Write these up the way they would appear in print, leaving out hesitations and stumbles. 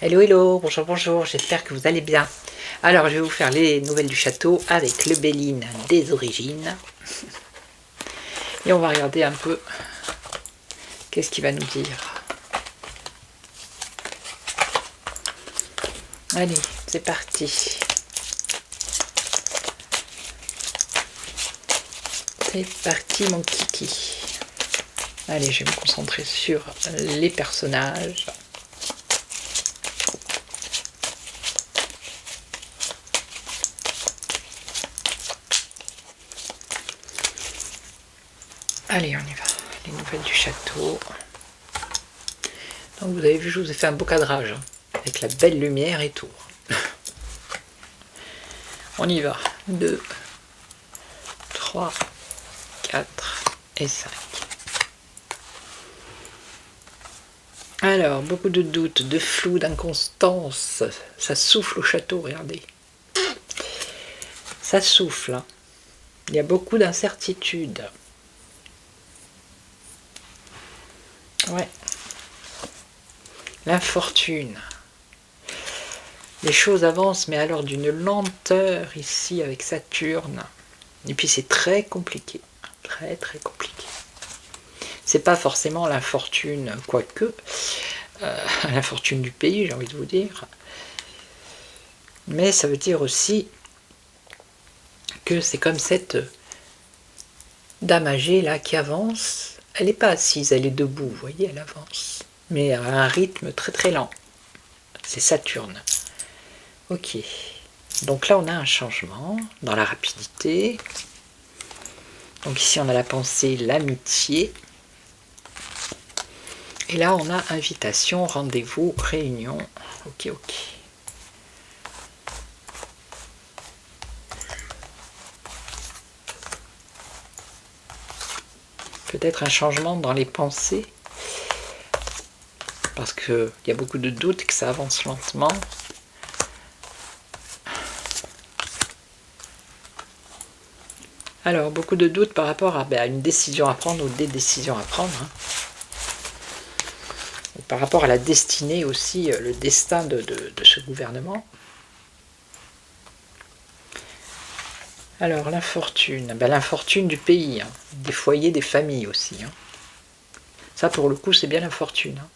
Hello hello, bonjour bonjour, j'espère que vous allez bien. Alors je vais vous faire les nouvelles du château avec le Béline des origines. Et on va regarder un peu qu'est-ce qu'il va nous dire. Allez, c'est parti. C'est parti mon kiki. Allez, je vais me concentrer sur les personnages. Allez, on y va. Les nouvelles du château. Donc vous avez vu, je vous ai fait un beau cadrage, hein, avec la belle lumière et tout. On y va. 2, 3, 4 et 5. Alors, beaucoup de doutes, de flou, d'inconstance. Ça souffle au château, regardez. Ça souffle. Hein. Il y a beaucoup d'incertitudes. Ouais. L'infortune. Les choses avancent, mais alors d'une lenteur ici avec Saturne. Et puis c'est très compliqué. Très très compliqué. C'est pas forcément l'infortune, quoique. L'infortune du pays, j'ai envie de vous dire. Mais ça veut dire aussi que c'est comme cette dame âgée là qui avance. Elle n'est pas assise, elle est debout, vous voyez, elle avance. Mais à un rythme très très lent. C'est Saturne. Ok. Donc là, on a un changement dans la rapidité. Donc ici, on a la pensée, l'amitié. Et là, on a invitation, rendez-vous, réunion. Ok, ok. Peut-être un changement dans les pensées. Parce qu'il y a beaucoup de doutes et que ça avance lentement. Alors, beaucoup de doutes par rapport à une décision à prendre ou des décisions à prendre. Hein. Par rapport à la destinée aussi, le destin de ce gouvernement. Alors, l'infortune. L'infortune du pays, hein. Des foyers, des familles aussi. Hein. Ça, pour le coup, c'est bien l'infortune. Hein.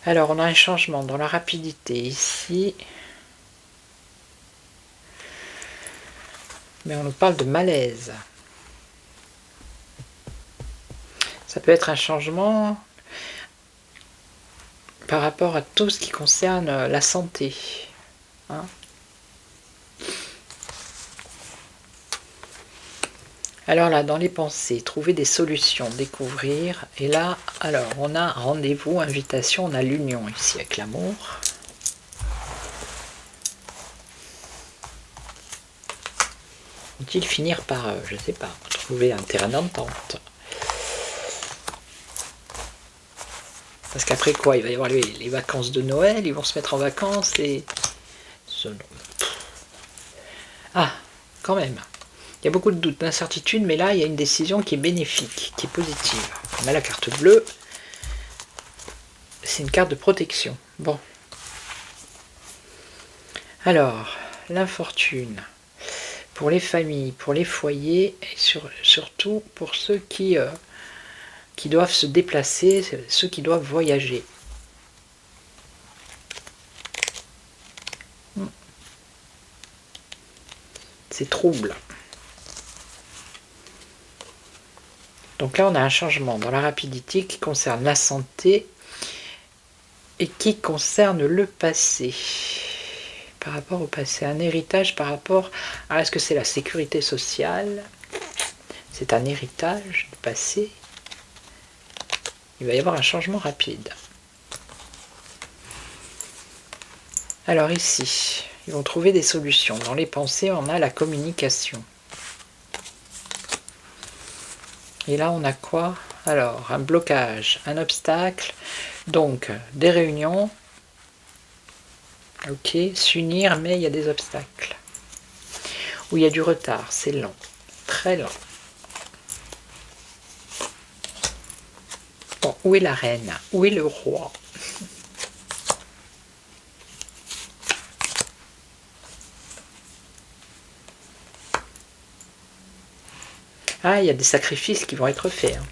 Alors, on a un changement dans la rapidité ici. Mais on nous parle de malaise. Ça peut être un changement par rapport à tout ce qui concerne la santé. Hein. Alors là, dans les pensées, trouver des solutions, découvrir. Et là, alors, on a rendez-vous, invitation, on a l'union ici avec l'amour. Vont-ils finir par, je ne sais pas, trouver un terrain d'entente? Parce qu'après quoi, il va y avoir les vacances de Noël, ils vont se mettre en vacances et... Ah, quand même. Il y a beaucoup de doutes, d'incertitudes, mais là, il y a une décision qui est bénéfique, qui est positive. On a la carte bleue. C'est une carte de protection. Bon. Alors, l'infortune. Pour les familles, pour les foyers, et surtout pour ceux qui doivent se déplacer, ceux qui doivent voyager. C'est trouble. Donc là, on a un changement dans la rapidité qui concerne la santé et qui concerne le passé. Par rapport au passé, un héritage par rapport à... Est-ce que c'est la sécurité sociale? C'est un héritage du passé. Il va y avoir un changement rapide. Alors ici, ils vont trouver des solutions. Dans les pensées, on a la communication. Et là, on a quoi? Alors, un blocage, un obstacle, donc des réunions. Ok, s'unir, mais il y a des obstacles. Où il y a du retard, c'est lent. Très lent. Bon, où est la reine? Où est le roi? Ah, il y a des sacrifices qui vont être faits. Hein.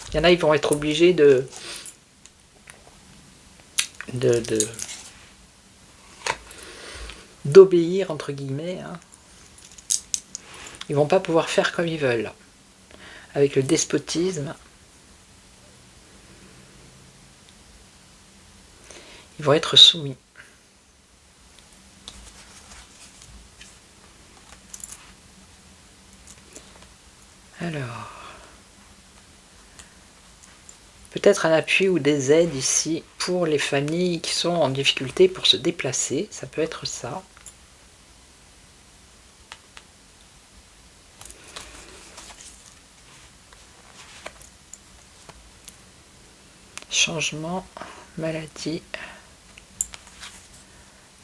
Il y en a, ils vont être obligés d'obéir, entre guillemets. Hein. Ils vont pas pouvoir faire comme ils veulent. Avec le despotisme, ils vont être soumis. Alors, peut-être un appui ou des aides ici pour les familles qui sont en difficulté pour se déplacer, ça peut être ça. Changement, maladie,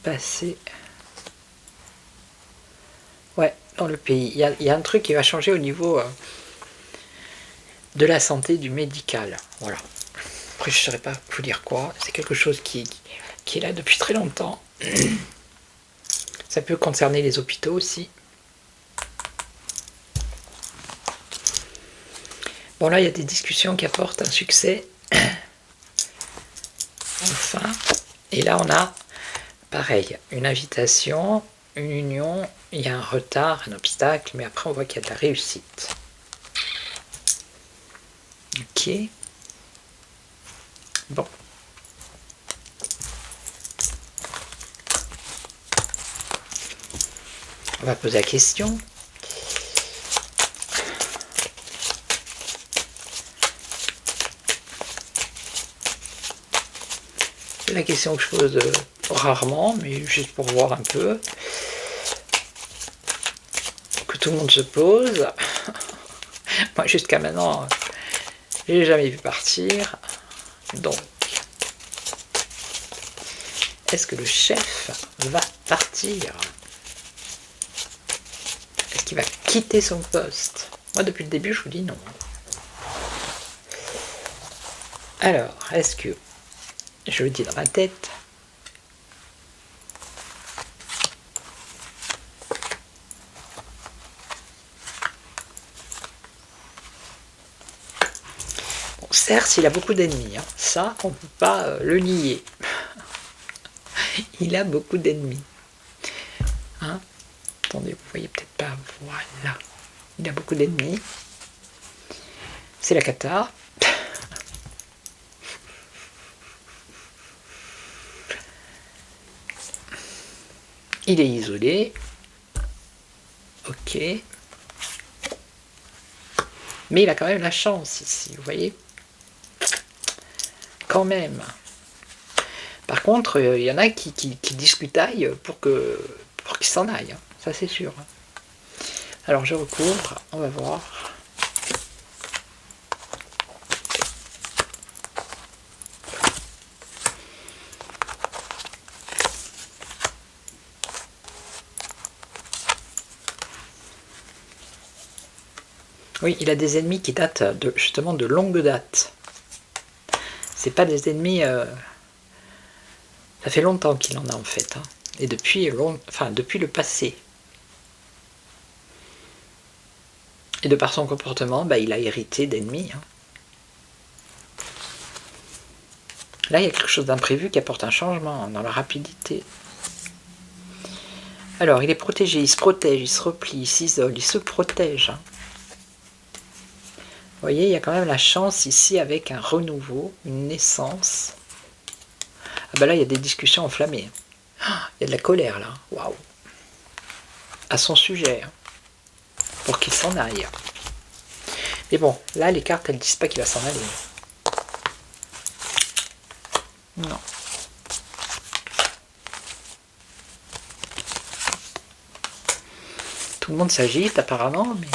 passé. Ouais, dans le pays. Il y a un truc qui va changer au niveau de la santé, du médical. Voilà. Après, je ne saurais pas vous dire quoi. C'est quelque chose qui est là depuis très longtemps. Ça peut concerner les hôpitaux aussi. Bon, là, il y a des discussions qui apportent un succès. Enfin. Et là, on a, pareil, une invitation, une union. Il y a un retard, un obstacle, mais après, on voit qu'il y a de la réussite. Ok. Bon. On va poser la question. C'est la question que je pose rarement, mais juste pour voir un peu. Que tout le monde se pose. Moi, jusqu'à maintenant, je l'ai jamais vu partir. Donc, est-ce que le chef va partir? Est-ce qu'il va quitter son poste? Moi, depuis le début, je vous dis non. Alors, est-ce que, je le dis dans ma tête, bon, certes, il a beaucoup d'ennemis, hein. Ça, on ne peut pas le nier. Il a beaucoup d'ennemis. Hein? Attendez, vous voyez peut-être pas, voilà. Il a beaucoup d'ennemis. C'est la cata. Il est isolé. Ok. Mais il a quand même la chance ici, vous voyez? Quand même. Par contre, il y en a qui discutaillent pour qu'il s'en aille. Hein. Ça, c'est sûr. Alors, je recouvre. On va voir. Oui, il a des ennemis qui datent justement de longue date. C'est pas des ennemis... ça fait longtemps qu'il en a en fait. Hein. Et depuis le passé. Et de par son comportement, il a hérité d'ennemis. Hein. Là, il y a quelque chose d'imprévu qui apporte un changement dans la rapidité. Alors, il est protégé, il se protège, il se replie, il s'isole, il se protège. Hein. Vous voyez, il y a quand même la chance ici avec un renouveau, une naissance. Ah ben là, il y a des discussions enflammées. Il y a de la colère là, waouh. À son sujet, hein. Pour qu'il s'en aille. Mais bon, là, les cartes, elles disent pas qu'il va s'en aller. Non. Tout le monde s'agite apparemment, mais...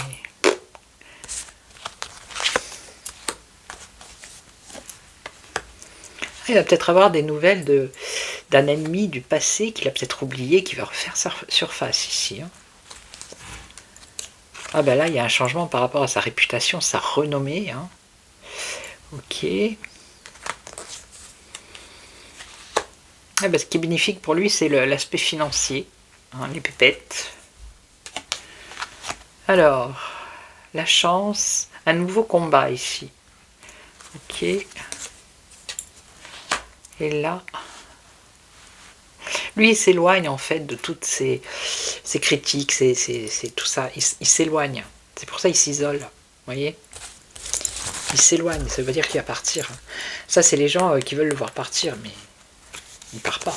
Il va peut-être avoir des nouvelles d'un ennemi du passé qu'il a peut-être oublié, qui va refaire sa surface ici. Hein. Ah ben là, il y a un changement par rapport à sa réputation, sa renommée. Hein. Ok. Ah ben, ce qui est bénéfique pour lui, c'est l'aspect financier. Hein, les pépettes. Alors, la chance, un nouveau combat ici. Ok. Et là, lui, il s'éloigne en fait de toutes ces critiques, c'est tout ça. Il s'éloigne. C'est pour ça qu'il s'isole. Vous voyez? Il s'éloigne, ça veut dire qu'il va partir. Ça, c'est les gens qui veulent le voir partir, mais il part pas.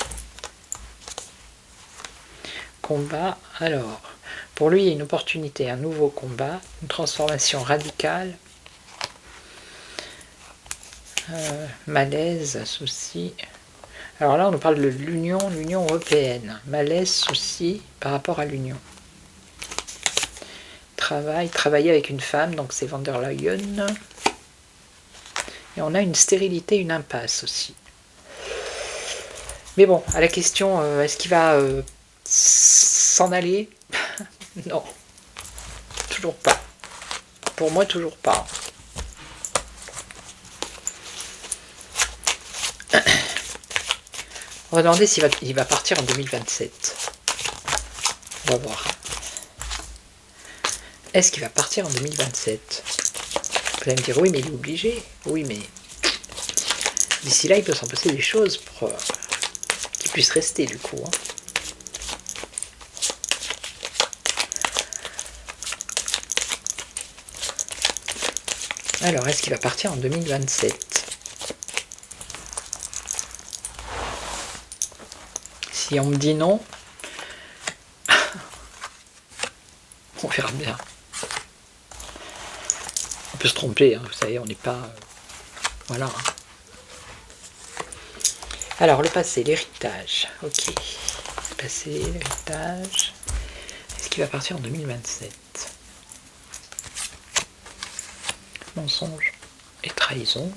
Combat, alors, pour lui, il y a une opportunité, un nouveau combat, une transformation radicale, malaise, souci. Alors là, on nous parle de l'Union européenne. Malaise, souci par rapport à l'Union. Travailler avec une femme, donc c'est von der Leyen. Et on a une stérilité, une impasse aussi. Mais bon, à la question, est-ce qu'il va s'en aller? Non, toujours pas. Pour moi, toujours pas. On va demander s'il va partir en 2027. On va voir. Est-ce qu'il va partir en 2027? Vous allez me dire, oui, mais il est obligé. Oui, mais d'ici là, il peut s'en passer des choses pour qu'il puisse rester, du coup. Hein. Alors, est-ce qu'il va partir en 2027? Si on me dit non, on verra bien. On peut se tromper, hein, vous savez, on n'est pas... voilà. Alors, le passé, l'héritage. Ok. Le passé, l'héritage. Est-ce qu'il va partir en 2027? Mensonge et trahison.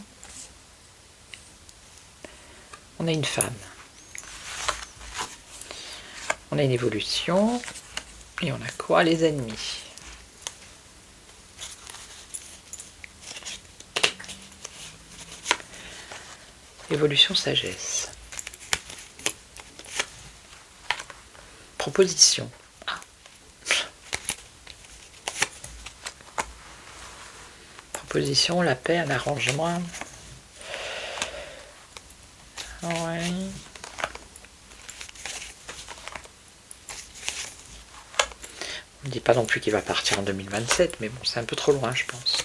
On a une femme. On a une évolution. Et on a quoi? Les ennemis. Évolution, sagesse. Proposition. Ah. Proposition, la paix, un arrangement. Ouais. On ne dit pas non plus qu'il va partir en 2027, mais bon, c'est un peu trop loin, je pense.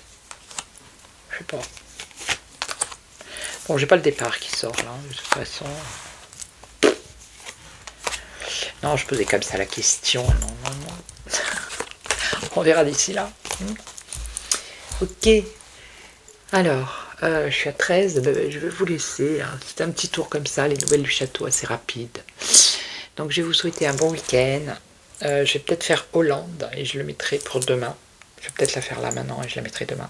Je sais pas. Bon, j'ai pas le départ qui sort là, de toute façon. Non, je posais comme ça la question. Non. On verra d'ici là. Ok. Alors, je suis à 13. Je vais vous laisser. Hein. C'est un petit tour comme ça, les nouvelles du château, assez rapide. Donc, je vais vous souhaiter un bon week-end. Je vais peut-être faire Hollande et je le mettrai pour demain. Je vais peut-être la faire là maintenant et je la mettrai demain.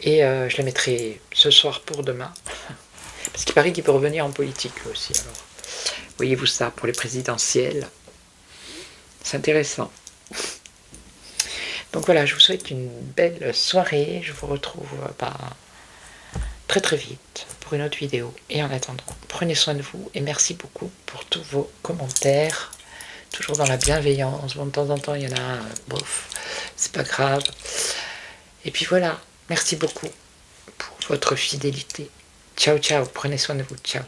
Et je la mettrai ce soir pour demain. Parce qu'il paraît qu'il peut revenir en politique aussi. Alors, voyez-vous ça pour les présidentielles. C'est intéressant. Donc voilà, je vous souhaite une belle soirée. Je vous retrouve très très vite pour une autre vidéo. Et en attendant, prenez soin de vous et merci beaucoup pour tous vos commentaires. Toujours dans la bienveillance. Bon, de temps en temps, il y en a bof, c'est pas grave. Et puis voilà, merci beaucoup pour votre fidélité. Ciao, ciao, prenez soin de vous, ciao.